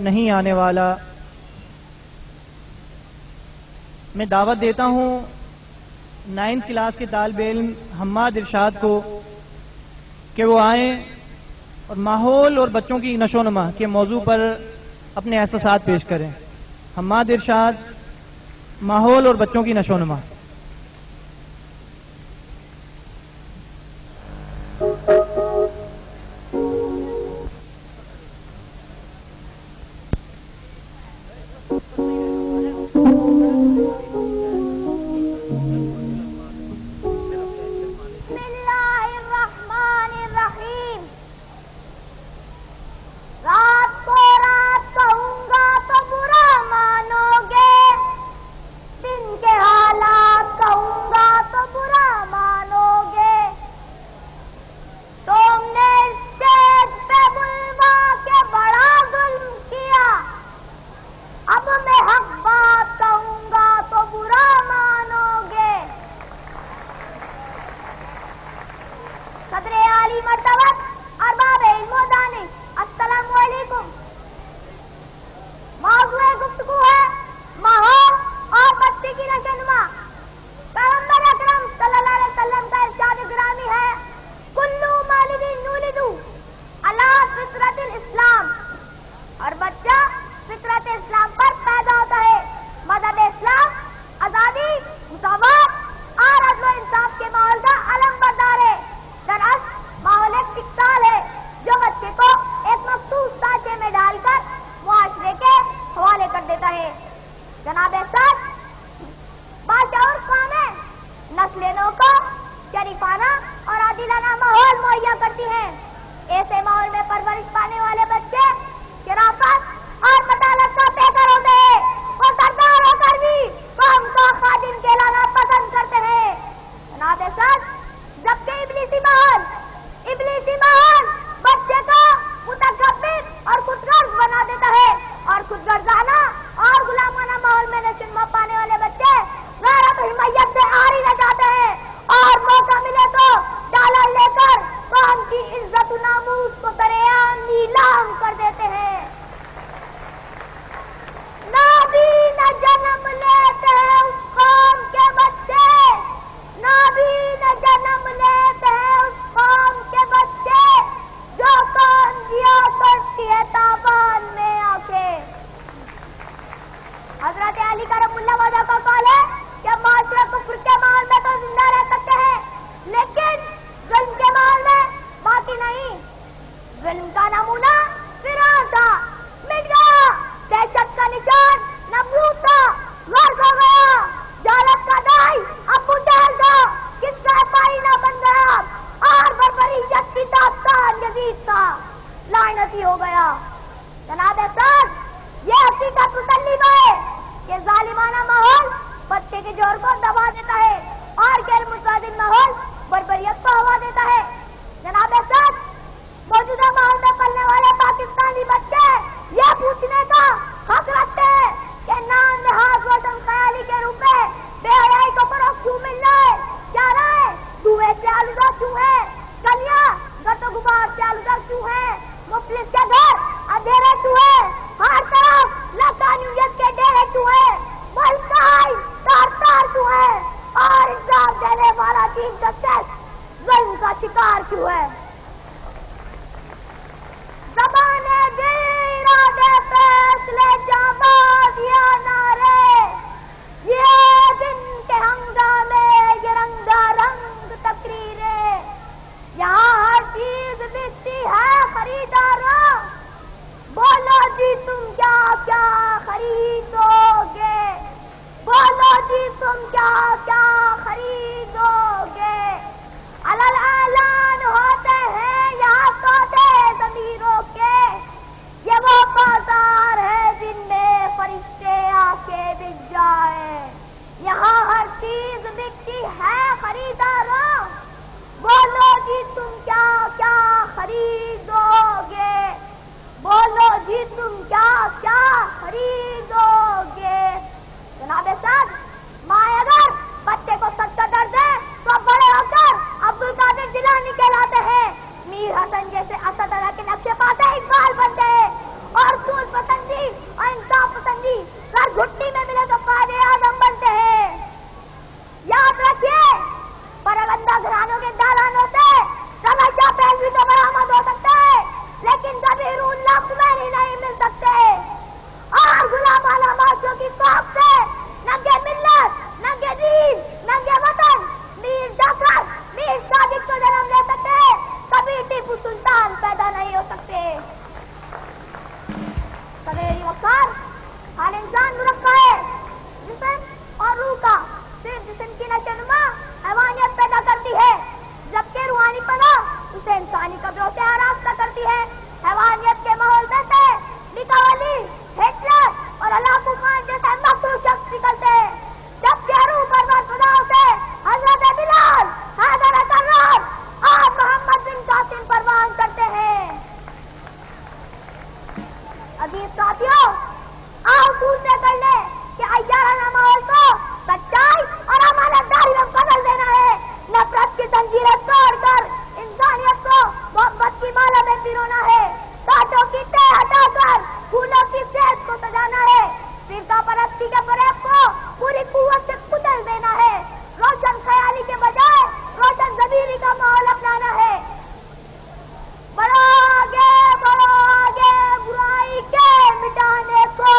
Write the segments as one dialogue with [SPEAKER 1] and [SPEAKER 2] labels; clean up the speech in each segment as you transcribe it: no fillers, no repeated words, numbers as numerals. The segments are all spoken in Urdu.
[SPEAKER 1] نہیں آنے والا، میں دعوت دیتا ہوں 9 کلاس کے طالب علم حماد ارشاد کو کہ وہ آئیں اور ماحول اور بچوں کی نشو و نما کے موضوع پر اپنے احساسات پیش کریں۔ حماد ارشاد، ماحول اور بچوں کی نشو و نما۔
[SPEAKER 2] جناب صاحب، ماں اگر بچے کو جسم کی نشوونما حیوانیت پیدا کرتی ہے، جبکہ روحانی پناہ اسے انسانی قدروں سے آراستہ کرتی ہے۔ حیوانیت کے ماحول میں سے نکالی ہٹلر اور ہلاکو خان جیسے مخصوص شخص نکلتے ہیں، جب روح پرور خداؤں سے حضرت بلال، حیدر کرار اور محمد بن قاسم پروان کرتے ہیں۔ عزیز ساتھیوں، آؤ دوسرے کر لیں کہ عیارانہ ماحول کو سچائی اور امانتداری میں بدل دینا ہے، نفرت کی زنجیریں توڑ کر انسانیت کو محبت کی مالا میں پیرونا ہے، کانٹوں کی تہ ہٹا کر پھولوں کی صحت کو سجانا ہے، فرقہ پرستی کے فریب کو پوری قوت سے کچل دینا ہے، روشن خیالی کے بجائے روشن ضمیری کا ماحول اپنانا ہے۔ بڑھو آگے برائی کے مٹانے کو،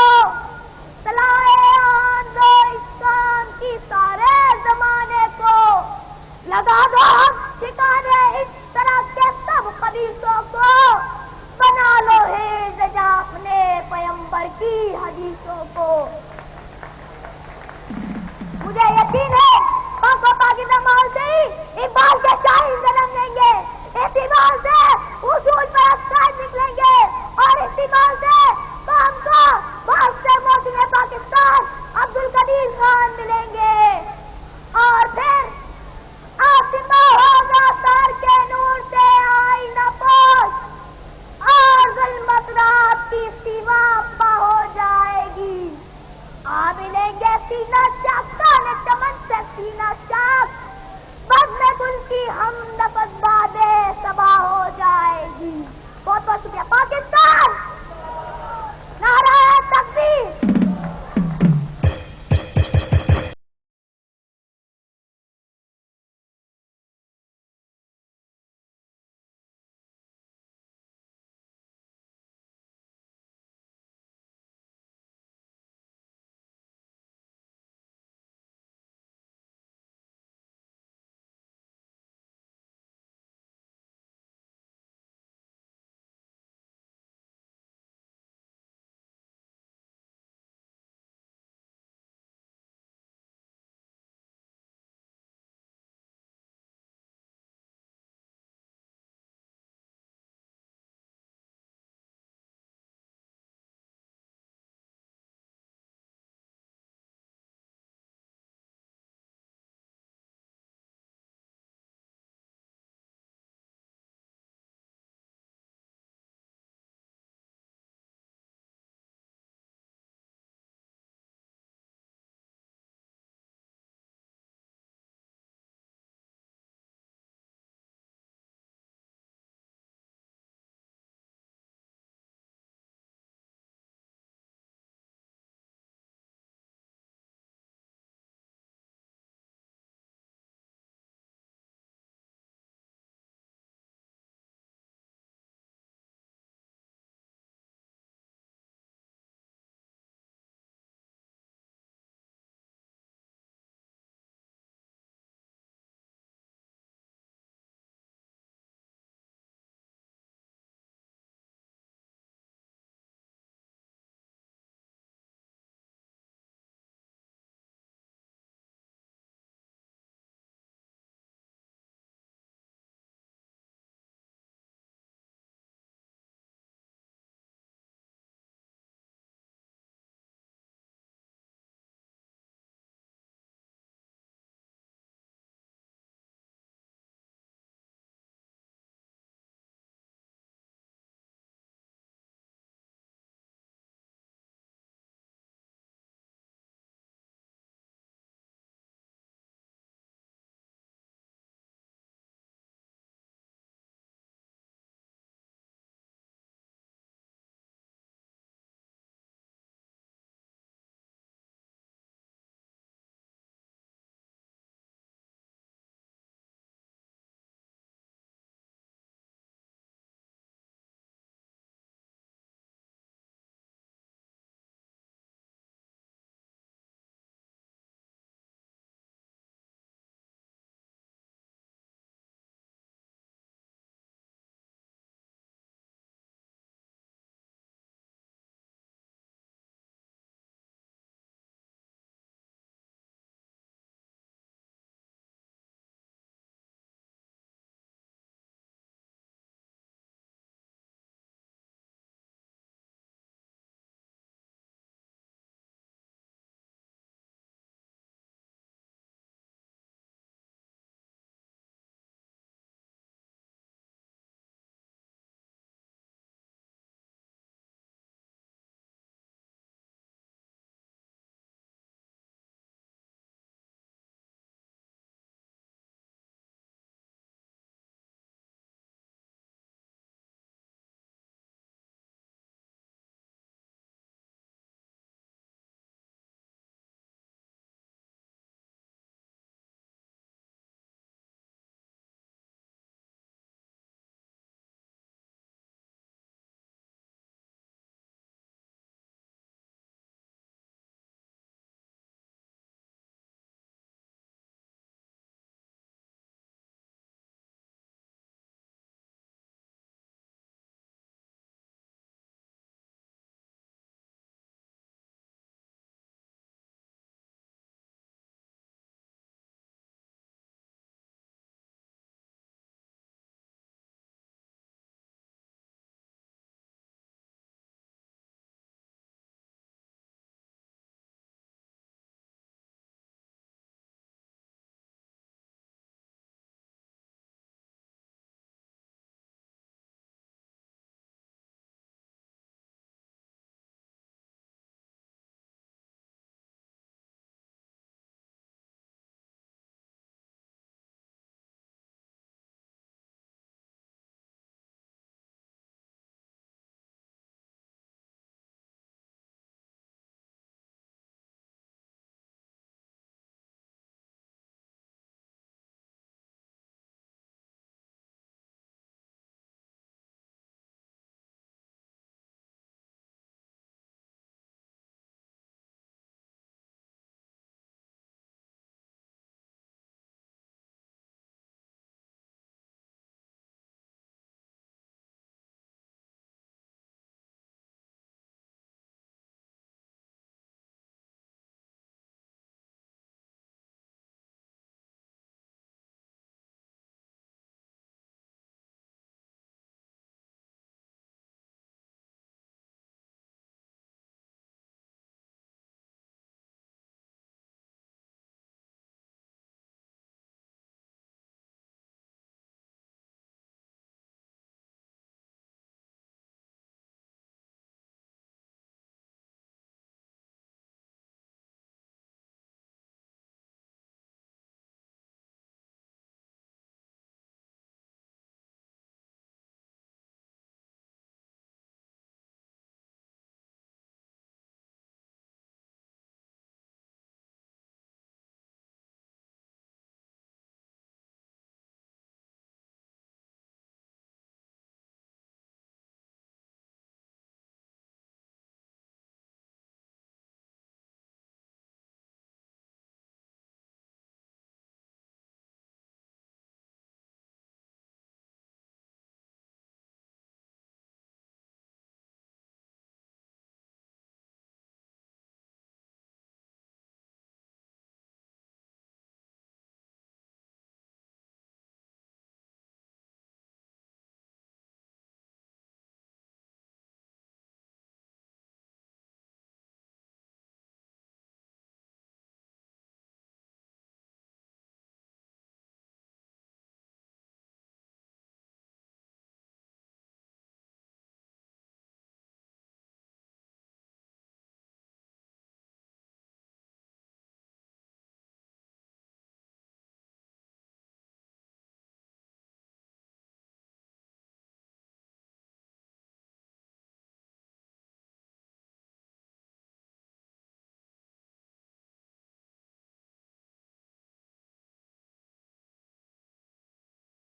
[SPEAKER 2] چلائے آن دو اسلام کی سارے زمانے کو، لگا دو ہم ٹھکانے اس طرح کے سب خبیثوں کو، بنا لو حفظ اپنے پیمبر کی حدیثوں کو۔ مجھے یقین ہے پاک و پاکیزہ ماحول سے ہی اقبال کے